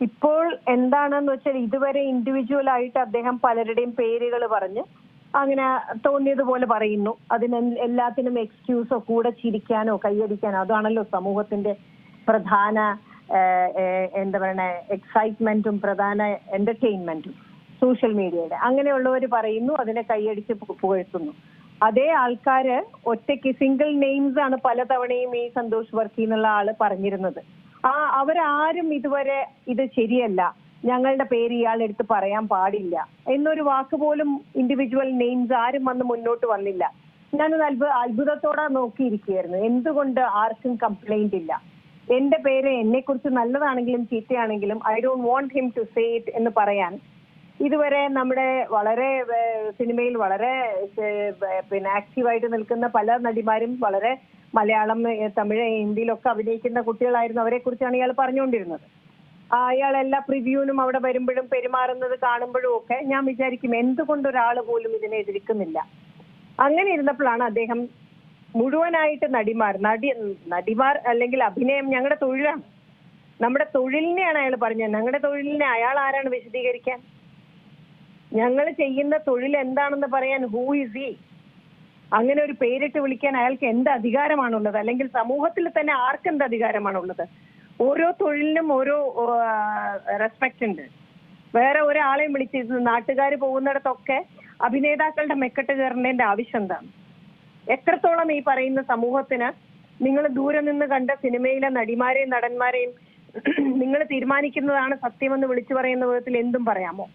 ഇപ്പോൾ എന്താണെന്ന് വെച്ചാൽ ഇതുവരെ ഇൻഡിവിജ്വൽ ആയിട്ട് അദ്ദേഹം പലരുടെയും പേരുകൾ പറഞ്ഞ് അങ്ങനെ തോന്നിയതുപോലെ പറയുന്നു. അതിന് എല്ലാത്തിനും എക്സ്ക്യൂസോ കൂടെ ചിരിക്കാനോ കൈയടിക്കാനോ അതാണല്ലോ സമൂഹത്തിന്റെ പ്രധാന എന്താ പറയണ എക്സൈറ്റ്മെന്റും പ്രധാന എന്റർടൈൻമെന്റും സോഷ്യൽ മീഡിയയുടെ. അങ്ങനെയുള്ളവർ പറയുന്നു, അതിനെ കൈയടിച്ച് പുകഴ്ത്തുന്നു. അതേ ആൾക്കാര് ഒറ്റയ്ക്ക് സിംഗിൾ നെയിംസ് ആണ് പലതവണയും ഈ സന്തോഷ് വർക്കി എന്നുള്ള ആള് പറഞ്ഞിരുന്നത്. അവരാരും ഇതുവരെ ഇത് ശരിയല്ല, ഞങ്ങളുടെ പേര് ഇയാളെടുത്ത് പറയാൻ പാടില്ല എന്നൊരു വാക്ക് പോലും ഇൻഡിവിജ്വൽ നെയിംസ് ആരും വന്ന് മുന്നോട്ട് വന്നില്ല. ഞാനൊരു അത്ഭുതത്തോടെ നോക്കിയിരിക്കുകയായിരുന്നു, എന്തുകൊണ്ട് ആർക്കും കംപ്ലൈന്റ് ഇല്ല. എന്റെ പേര് എന്നെ കുറിച്ച് നല്ലതാണെങ്കിലും ചീത്തയാണെങ്കിലും I don't want him to say it എന്ന് പറയാൻ ഇതുവരെ നമ്മുടെ വളരെ സിനിമയിൽ വളരെ പിന്നെ ആക്റ്റീവായിട്ട് നിൽക്കുന്ന പല നടിമാരും വളരെ മലയാളം, തമിഴ്, ഹിന്ദിയിലൊക്കെ അഭിനയിക്കുന്ന കുട്ടികളായിരുന്നു. അവരെ കുറിച്ചാണ് ഇയാൾ പറഞ്ഞുകൊണ്ടിരുന്നത്. അയാൾ എല്ലാ പ്രിവ്യൂവിനും അവിടെ വരുമ്പോഴും പെരുമാറുന്നത് കാണുമ്പോഴും ഒക്കെ ഞാൻ വിചാരിക്കും എന്തുകൊണ്ട് ഒരാൾ പോലും ഇതിനെ എതിർക്കുന്നില്ല. അങ്ങനെ ഇരുന്നപ്പോഴാണ് അദ്ദേഹം മുഴുവനായിട്ട് നടിമാർ അല്ലെങ്കിൽ അഭിനയം ഞങ്ങളുടെ തൊഴിലാണ്, നമ്മുടെ തൊഴിലിനെയാണ് അയാൾ പറഞ്ഞത്. ഞങ്ങളുടെ തൊഴിലിനെ അയാൾ ആരാണ് വിശദീകരിക്കാൻ? ഞങ്ങൾ ചെയ്യുന്ന തൊഴിൽ എന്താണെന്ന് പറയാൻ ഹൂ ഇസ് ഹി? അങ്ങനെ ഒരു പേരിട്ട് വിളിക്കാൻ അയാൾക്ക് എന്ത് അധികാരമാണുള്ളത്? അല്ലെങ്കിൽ സമൂഹത്തിൽ തന്നെ ആർക്കെന്ത് അധികാരമാണുള്ളത്? ഓരോ തൊഴിലിനും ഓരോ റെസ്പെക്ട് ഉണ്ട്. വേറെ ഒരാളെയും വിളിച്ചിരുന്നു നാട്ടുകാർ പോകുന്നിടത്തൊക്കെ അഭിനേതാക്കളുടെ മെക്കെട്ട് കയറേണ്ടതിന്റെ ആവശ്യം എന്താണ്? എത്രത്തോളം ഈ പറയുന്ന സമൂഹത്തിന് നിങ്ങൾ ദൂരെ നിന്ന് കണ്ട സിനിമയിലെ നടിമാരെയും നടന്മാരെയും നിങ്ങൾ തീരുമാനിക്കുന്നതാണ് സത്യമെന്ന് വിളിച്ചു പറയുന്ന വിധത്തിൽ എന്തും പറയാമോ?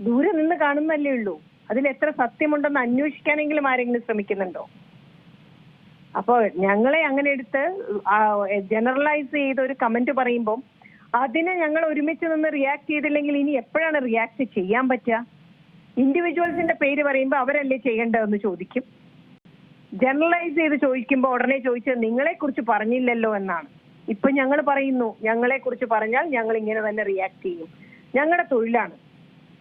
ദൂരെ നിന്ന് കാണുന്നല്ലേ ഉള്ളൂ. അതിൽ എത്ര സത്യമുണ്ടെന്ന് അന്വേഷിക്കാനെങ്കിലും ആരെങ്കിലും ശ്രമിക്കുന്നുണ്ടോ? അപ്പോൾ ഞങ്ങളെ അങ്ങനെ എടുത്ത് ജനറലൈസ് ചെയ്ത് ഒരു കമന്റ് പറയുമ്പോൾ അതിനെ ഞങ്ങൾ ഒരുമിച്ച് നിന്ന് റിയാക്ട് ചെയ്തില്ലെങ്കിൽ ഇനി എപ്പോഴാണ് റിയാക്ട് ചെയ്യാൻ പറ്റുക? ഇൻഡിവിജ്വൽസിന്റെ പേര് പറയുമ്പോൾ അവരല്ലേ ചെയ്യേണ്ടതെന്ന് ചോദിക്കും. ജനറലൈസ് ചെയ്ത് ചോദിക്കുമ്പോൾ ഉടനെ ചോദിച്ചത് നിങ്ങളെ കുറിച്ച് പറഞ്ഞില്ലല്ലോ എന്നാണ്. ഇപ്പൊ ഞങ്ങൾ പറയുന്നു, ഞങ്ങളെ കുറിച്ച് പറഞ്ഞാൽ ഞങ്ങൾ ഇങ്ങനെ തന്നെ റിയാക്ട് ചെയ്യും. ഞങ്ങളുടെ തൊഴിലാണ്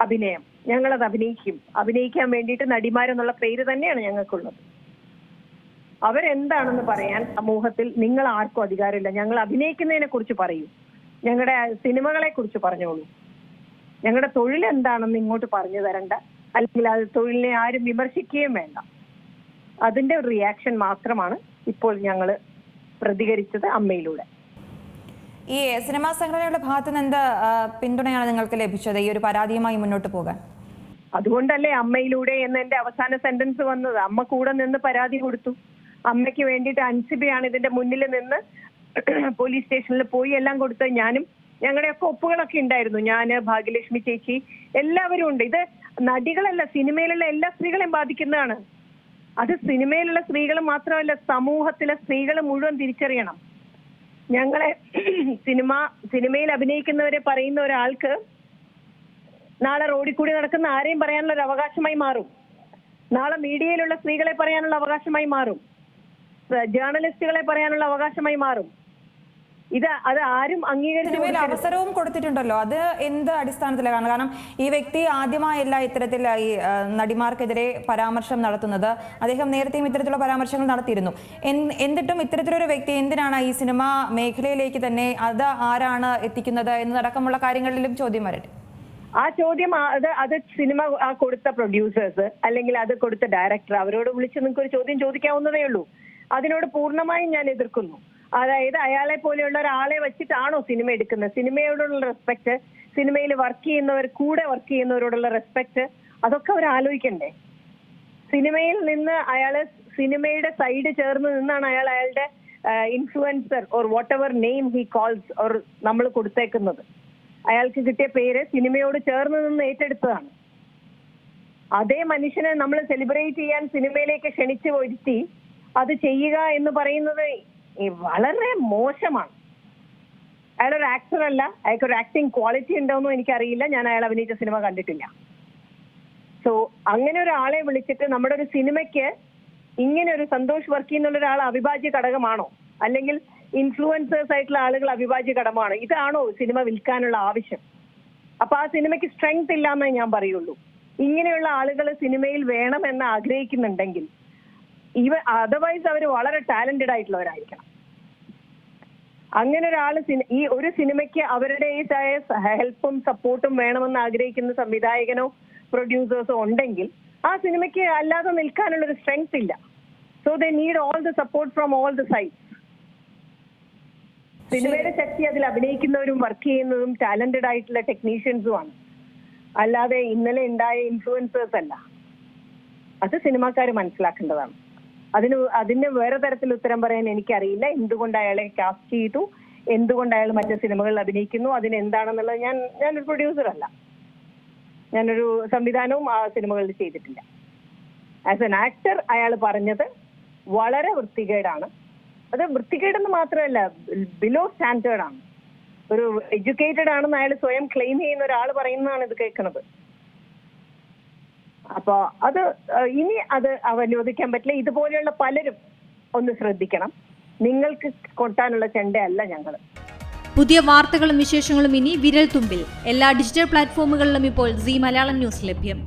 അഭിനയം, ഞങ്ങളത് അഭിനയിക്കും. അഭിനയിക്കാൻ വേണ്ടിയിട്ട് നടിമാരെന്നുള്ള പേര് തന്നെയാണ് ഞങ്ങൾക്കുള്ളത്. അവരെന്താണെന്ന് പറയാൻ സമൂഹത്തിൽ നിങ്ങൾ ആർക്കും അധികാരമില്ല. ഞങ്ങൾ അഭിനയിക്കുന്നതിനെ കുറിച്ച് പറയൂ, ഞങ്ങളുടെ സിനിമകളെ കുറിച്ച് പറഞ്ഞോളൂ. ഞങ്ങളുടെ തൊഴിൽ എന്താണെന്ന് ഇങ്ങോട്ട് പറഞ്ഞു തരണ്ട, അല്ലെങ്കിൽ അത് തൊഴിലിനെ ആരും വിമർശിക്കുകയും വേണ്ട. അതിന്റെ ഒരു റിയാക്ഷൻ മാത്രമാണ് ഇപ്പോൾ ഞങ്ങൾ പ്രതികരിച്ചത് അമ്മയിലൂടെ. ഈ സിനിമാ സംഘടനയുടെ ഭാഗത്തു നിന്ന് എന്ത് പിന്തുണയാണ് നിങ്ങൾക്ക് ലഭിച്ചത് ഈ ഒരു പരാതിയുമായി മുന്നോട്ട് പോകാൻ? അതുകൊണ്ടല്ലേ അമ്മയിലൂടെ എന്ന് എന്റെ അവസാന സെന്റൻസ് വന്നത്. അമ്മ കൂടെ നിന്ന് പരാതി കൊടുത്തു. അമ്മയ്ക്ക് വേണ്ടിയിട്ട് അൻസിബയാണ് ഇതിന്റെ മുന്നിൽ നിന്ന് പോലീസ് സ്റ്റേഷനിൽ പോയി എല്ലാം കൊടുത്ത്. ഞാനും ഞങ്ങളുടെയൊക്കെ ഒപ്പുകളൊക്കെ ഉണ്ടായിരുന്നു. ഞാന്, ഭാഗ്യലക്ഷ്മി ചേച്ചി, എല്ലാവരും ഉണ്ട്. ഇത് നടികളല്ല, സിനിമയിലുള്ള എല്ലാ സ്ത്രീകളെയും ബാധിക്കുന്നതാണ്. അത് സിനിമയിലുള്ള സ്ത്രീകൾ മാത്രമല്ല, സമൂഹത്തിലെ സ്ത്രീകൾ മുഴുവൻ തിരിച്ചറിയണം. ഞങ്ങളെ സിനിമയിൽ അഭിനയിക്കുന്നവരെ പറയുന്ന ഒരാൾക്ക് നാളെ റോഡിൽ കൂടി നടക്കുന്ന ആരെയും പറയാനുള്ള ഒരു അവകാശമായി മാറും. നാളെ മീഡിയയിലുള്ള സ്ത്രീകളെ പറയാനുള്ള അവകാശമായി മാറും. ജേർണലിസ്റ്റുകളെ പറയാനുള്ള അവകാശമായി മാറും. അത് ആരും അംഗീകരിച്ചു അവസരവും കൊടുത്തിട്ടുണ്ടല്ലോ. അത് എന്ത് അടിസ്ഥാനത്തിലാണ്? കാരണം ഈ വ്യക്തി ആദ്യമായല്ല ഇത്തരത്തിൽ ഈ നടിമാർക്കെതിരെ പരാമർശം നടത്തുന്നത്. അദ്ദേഹം നേരത്തെയും ഇത്തരത്തിലുള്ള പരാമർശങ്ങൾ നടത്തിയിരുന്നു. എന്നിട്ടും ഇത്തരത്തിലൊരു വ്യക്തി എന്തിനാണ് ഈ സിനിമാ മേഖലയിലേക്ക് തന്നെ അത് ആരാണ് എത്തിക്കുന്നത് എന്നതടക്കമുള്ള കാര്യങ്ങളിലും ചോദ്യം വരട്ടെ. ആ ചോദ്യം അത് സിനിമ കൊടുത്ത പ്രൊഡ്യൂസേഴ്സ് അല്ലെങ്കിൽ അത് കൊടുത്ത ഡയറക്ടർ അവരോട് വിളിച്ച് നിങ്ങൾക്ക് ഒരു ചോദ്യം ചോദിക്കാവുന്നതേ ഉള്ളൂ. അതിനോട് പൂർണ്ണമായും ഞാൻ എതിർക്കുന്നു. അതായത് അയാളെ പോലെയുള്ള ഒരാളെ വെച്ചിട്ടാണോ സിനിമ എടുക്കുന്നത്? സിനിമയോടുള്ള റെസ്പെക്ട്, സിനിമയിൽ കൂടെ വർക്ക് ചെയ്യുന്നവരോടുള്ള റെസ്പെക്ട്, അതൊക്കെ അവർ ആലോചിക്കണ്ടേ? സിനിമയിൽ നിന്ന് അയാള് സിനിമയുടെ സൈഡ് ചേർന്ന് നിന്നാണ് അയാളുടെ influencer or what ever name he calls or നമ്മൾ കൊടുത്തേക്കുന്നത്. അയാൾക്ക് കിട്ടിയ പേര് സിനിമയോട് ചേർന്ന് നിന്ന് ഏറ്റെടുത്തതാണ്. അതേ മനുഷ്യനെ നമ്മൾ സെലിബ്രേറ്റ് ചെയ്യാൻ സിനിമയിലേക്ക് ക്ഷണിച്ചു വരുത്തി അത് ചെയ്യുക എന്ന് പറയുന്നത് വളരെ മോശമാണ്. അയാളൊരു ആക്ടർ അല്ല, അയാൾക്കൊരു ആക്ടിങ് ക്വാളിറ്റി ഉണ്ടോന്നും എനിക്കറിയില്ല. ഞാൻ അയാൾ അഭിനയിച്ച സിനിമ കണ്ടിട്ടില്ല. സോ അങ്ങനെ ഒരാളെ വിളിച്ചിട്ട് നമ്മുടെ ഒരു സിനിമയ്ക്ക് ഇങ്ങനെ ഒരു സന്തോഷ് വർക്കി എന്നുള്ള ഒരാൾ അവിഭാജ്യ ഘടകമാണോ? അല്ലെങ്കിൽ ഇൻഫ്ലുവൻസേഴ്സ് ആയിട്ടുള്ള ആളുകൾ അവിഭാജ്യ ഘടകമാണോ? ഇതാണോ സിനിമ വിൽക്കാനുള്ള ആവശ്യം? അപ്പൊ ആ സിനിമയ്ക്ക് സ്ട്രെങ്ത് ഇല്ലാന്നേ ഞാൻ പറയുള്ളൂ. ഇങ്ങനെയുള്ള ആളുകൾ സിനിമയിൽ വേണമെന്ന് ആഗ്രഹിക്കുന്നുണ്ടെങ്കിൽ അതർവൈസ് അവർ വളരെ ടാലന്റഡ് ആയിട്ടുള്ളവരായിരിക്കണം. അങ്ങനെ ഒരാൾ ഈ ഒരു സിനിമയ്ക്ക് അവരുടേതായ ഹെൽപ്പും സപ്പോർട്ടും വേണമെന്ന് ആഗ്രഹിക്കുന്ന സംവിധായകനോ പ്രൊഡ്യൂസേഴ്സോ ഉണ്ടെങ്കിൽ ആ സിനിമയ്ക്ക് അല്ലാതെ നിൽക്കാനുള്ള ഒരു സ്ട്രെങ്ത് ഇല്ല. So they need all the support from all the sides. സിനിമയുടെ ശക്തി അതിൽ അഭിനയിക്കുന്നവരും വർക്ക് ചെയ്യുന്നതും ടാലന്റഡ് ആയിട്ടുള്ള ടെക്നീഷ്യൻസും ആണ്, അല്ലാതെ ഇന്നലെ ഉണ്ടായ ഇൻഫ്ലുവൻസേഴ്സ് അല്ല. അത് സിനിമാക്കാർ മനസ്സിലാക്കേണ്ടതാണ്. അതിന് വേറെ തരത്തിൽ ഉത്തരം പറയാൻ എനിക്കറിയില്ല. എന്തുകൊണ്ട് അയാളെ കാസ്റ്റ് ചെയ്തു, എന്തുകൊണ്ട് അയാൾ മറ്റു സിനിമകളിൽ അഭിനയിക്കുന്നു, അതിനെന്താണെന്നുള്ളത് ഞാനൊരു പ്രൊഡ്യൂസർ അല്ല, ഞാനൊരു സംവിധാനവും ആ സിനിമകളിൽ ചെയ്തിട്ടില്ല. ആസ് എൻ ആക്ടർ അയാൾ പറഞ്ഞത് വളരെ വൃത്തികേടാണ്. അത് വൃത്തികേടെന്ന് മാത്രമല്ല, ബിലോ സ്റ്റാൻഡേർഡ് ആണ്. ഒരു എഡ്യൂക്കേറ്റഡ് ആണെന്ന് അയാൾ സ്വയം ക്ലെയിം ചെയ്യുന്ന ഒരാൾ പറയുന്നതാണ് ഇത് കേൾക്കുന്നത്. അപ്പൊ അത് ഇനി അത് അനുവദിക്കാൻ പറ്റില്ല. ഇതുപോലെയുള്ള പലരും ഒന്ന് ശ്രദ്ധിക്കണം. നിങ്ങൾക്ക് കൊട്ടാനുള്ള ചെണ്ടയല്ല ഞങ്ങൾ. പുതിയ വാർത്തകളും വിശേഷങ്ങളും ഇനി വിരൽ തുമ്പിൽ. എല്ലാ ഡിജിറ്റൽ പ്ലാറ്റ്ഫോമുകളിലും ഇപ്പോൾ സീ മലയാളം ന്യൂസ് ലഭ്യം.